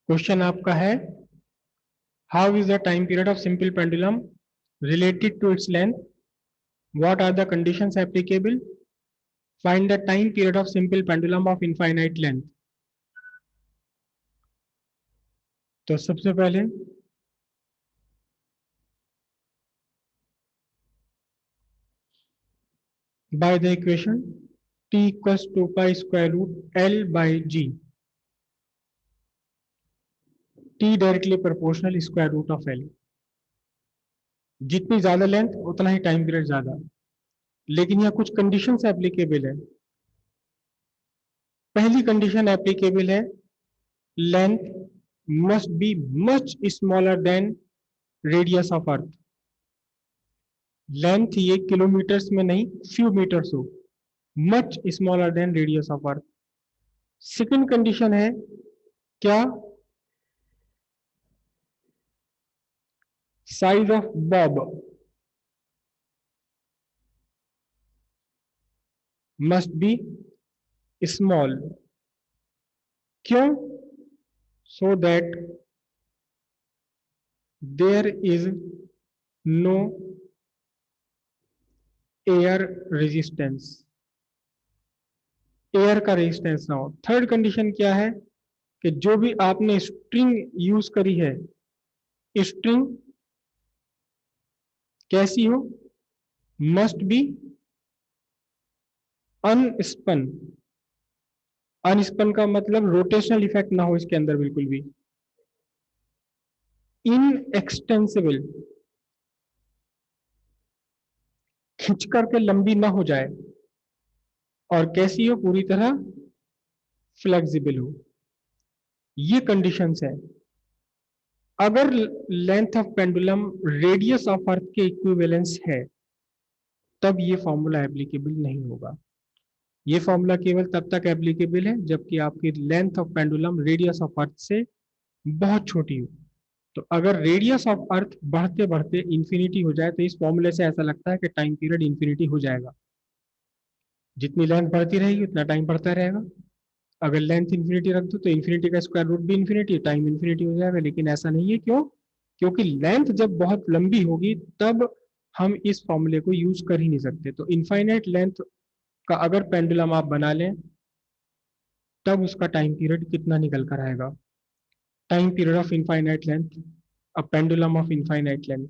Question आपका है, how is the time period of simple pendulum related to its length, what are the conditions applicable, find the time period of simple pendulum of infinite length. तो सबसे पहले by the equation t equals to pi square root l by g, t directly proportional square root of l। जितनी ज्यादा length उतना ही time period ज्यादा, लेकिन यहाँ कुछ कंडीशंस एप्लीकेबल है। पहली कंडीशन एप्लीकेबल है, length must be much smaller than radius of earth. Length ये किलोमीटर्स में नहीं, फ्यू मीटर्स हो, much smaller than radius of earth. Second condition है क्या, size of bob must be small. क्यों? So that there is no air resistance, air का resistance ना हो। थर्ड कंडीशन क्या है कि जो भी आपने स्ट्रिंग यूज करी है, स्ट्रिंग कैसी हो, मस्ट बी अनस्पन। अनस्पन का मतलब रोटेशनल इफेक्ट ना हो इसके अंदर बिल्कुल भी। इनएक्सटेंसिबल, खिंच करके लंबी ना हो जाए, और कैसी हो, पूरी तरह फ्लेक्सिबल हो। ये कंडीशंस है। अगर length of pendulum radius of अर्थ के इक्विवेलेंस है, तब ये फॉर्मूला एप्लीकेबल नहीं होगा। ये फॉर्मूला केवल तब तक एप्लीकेबल है जबकि आपकी length of pendulum radius of अर्थ से बहुत छोटी हो। तो अगर रेडियस ऑफ अर्थ बढ़ते बढ़ते इंफिनिटी हो जाए, तो इस फॉर्मूले से ऐसा लगता है कि टाइम पीरियड इंफिनिटी हो जाएगा। जितनी लेंथ बढ़ती रहेगी उतना टाइम बढ़ता रहेगा। अगर लेंथ इंफिनिटी रख दो तो इंफिनिटी का स्क्वायर रूट भी इंफिनिटी, टाइम इंफिनिटी हो जाएगा। लेकिन ऐसा नहीं है। क्यों? क्योंकि लेंथ जब बहुत लंबी होगी तब हम इस फॉर्मूले को यूज कर ही नहीं सकते। तो इनफाइनाइट लेंथ का अगर पेंडुलम आप बना लें, तब उसका टाइम पीरियड कितना निकल कर आएगा। Time period of infinite length, a pendulum of infinite length.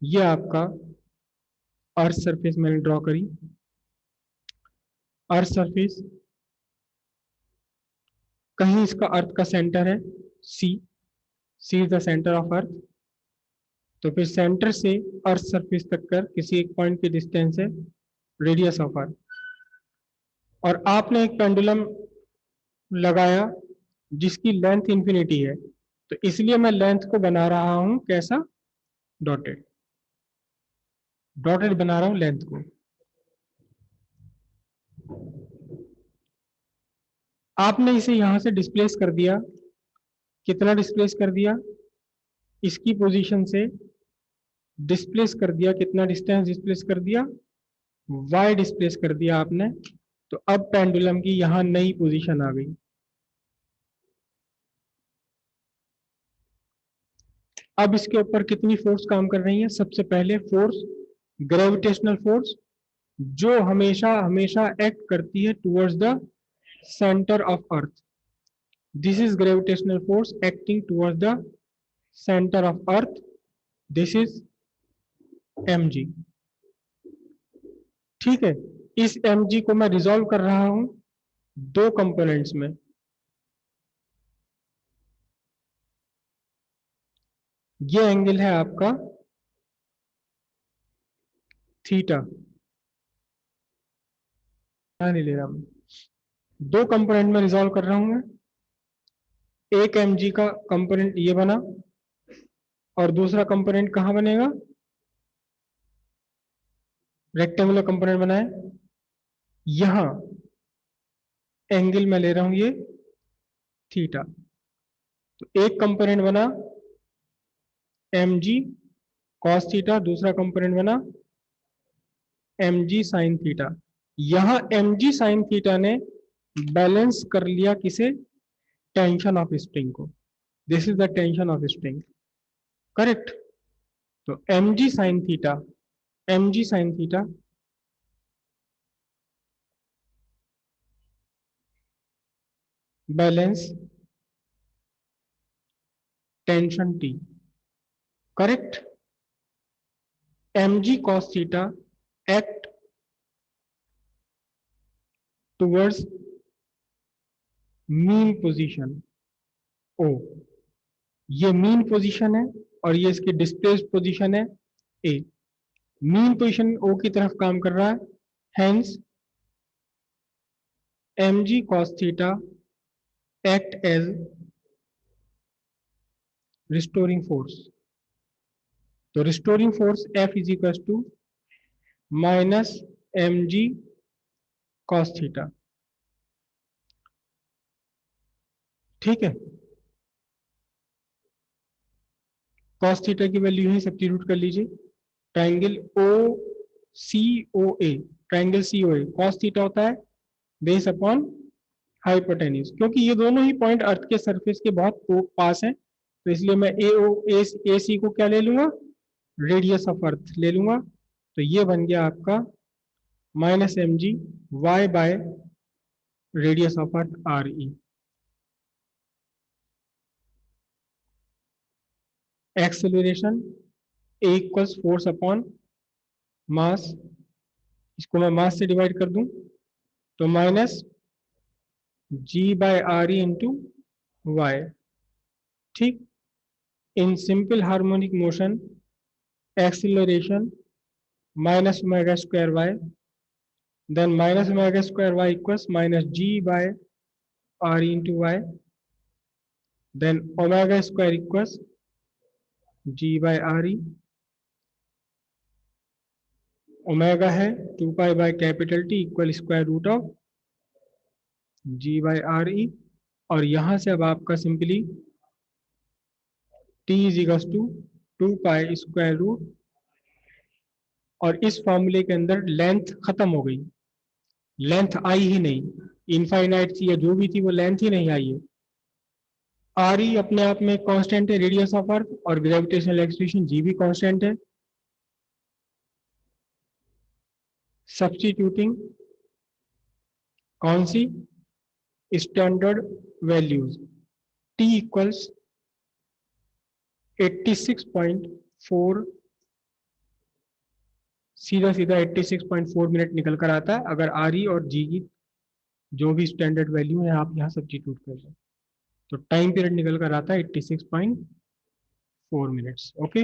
ये आपका अर्थ सरफेस मैंने ड्रॉ करी। अर्थ सरफेस, कहीं इसका अर्थ का सेंटर है C, C is the centre of earth. तो फिर सेंटर से अर्थ सरफेस तक कर किसी एक पॉइंट की डिस्टेंस है रेडियस ऑफ अर्थ। और आपने एक पेंडुलम लगाया जिसकी लेंथ इंफिनिटी है, तो इसलिए मैं लेंथ को बना रहा हूं कैसा, डॉटेड। डॉटेड बना रहा हूं लेंथ को। आपने इसे यहां से डिस्प्लेस कर दिया। कितना डिस्प्लेस कर दिया? इसकी पोजीशन से डिस्प्लेस कर दिया। कितना डिस्टेंस डिस्प्लेस कर दिया? y डिस्प्लेस कर दिया आपने। तो अब पेंडुलम की यहां नई पोजीशन आ गई। अब इसके ऊपर कितनी फोर्स काम कर रही है? सबसे पहले फोर्स ग्रेविटेशनल फोर्स, जो हमेशा हमेशा एक्ट करती है towards the centre of earth. This is gravitational force acting towards the centre of earth. This is mg। ठीक है, इस mg को मैं रिजॉल्व कर रहा हूं दो कंपोनेंट्स में। ये एंगल है आपका थीटा, नहीं ले रहा मैं, दो कंपोनेंट में रिजॉल्व कर रहा हूं मैं। एक mg का कंपोनेंट ये बना, और दूसरा कंपोनेंट कहां बनेगा? रेक्टेंगुलर कंपोनेंट बनाए, यहां एंगल में ले रहा हूं ये थीटा। तो एक कंपोनेंट बना mg cos थीटा, दूसरा कंपोनेंट बना mg sin थीटा। यहां mg sin थीटा ने बैलेंस कर लिया किसे? टेंशन ऑफ स्प्रिंग को। This is the tension of string, correct. तो mg sin theta, mg sin theta balance tension T, correct. mg cos theta act towards mean position O, ये mean position है और ये इसकी डिस्प्लेस्ड पोजीशन है A। Mean position O की तरफ काम कर रहा है, hence mg cos theta act as restoring force. तो restoring force F is equal to minus mg cos theta, ठीक है। cos थीटा की वैल्यू ही सब्स्टिट्यूट कर लीजिए, triangle O C O A, triangle C O A cos theta होता है base upon hypotenuse, क्योंकि ये दोनों ही पॉइंट अर्थ के सरफेस के बहुत पास हैं, तो इसलिए मैं ए सी को क्या ले लूंगा, रेडियस ऑफ अर्थ ले लूंगा। तो ये बन गया आपका minus m g y by radius of earth R E. Acceleration a equals force upon mass, इसको मैं मास से डिवाइड कर दूं तो minus g by R E into y, ठीक। In simple harmonic motion acceleration minus omega square y, then minus omega square y equals minus g by r into y, then omega square equals g by r e, omega है 2 pi by capital T equal square root of g by r e, और यहां से अब आपका simply t is equal to 2 pi square root, और इस फॉर्मूले के अंदर लेंथ खत्म हो गई, लेंथ आई ही नहीं, इनफाइनाइट थी या जो भी थी वो लेंथ ही नहीं आई है। आर ई अपने आप में कांस्टेंट है, रेडियस ऑफ अर्थ, और ग्रेविटेशनल एक्सलेशन जी भी कांस्टेंट है। सब्स्टिट्यूटिंग कौन सी, स्टैंडर्ड वैल्यूज, टी इक्वल्स 86.4, सीधा सीधा 86.4 मिनट निकल कर आता है अगर आर ई और जी की जो भी स्टैंडर्ड वैल्यू है आप यहाँ सब्स्टिट्यूट कर लें, तो टाइम पीरियड निकल कर आता है 86.4 मिनट्स, ओके।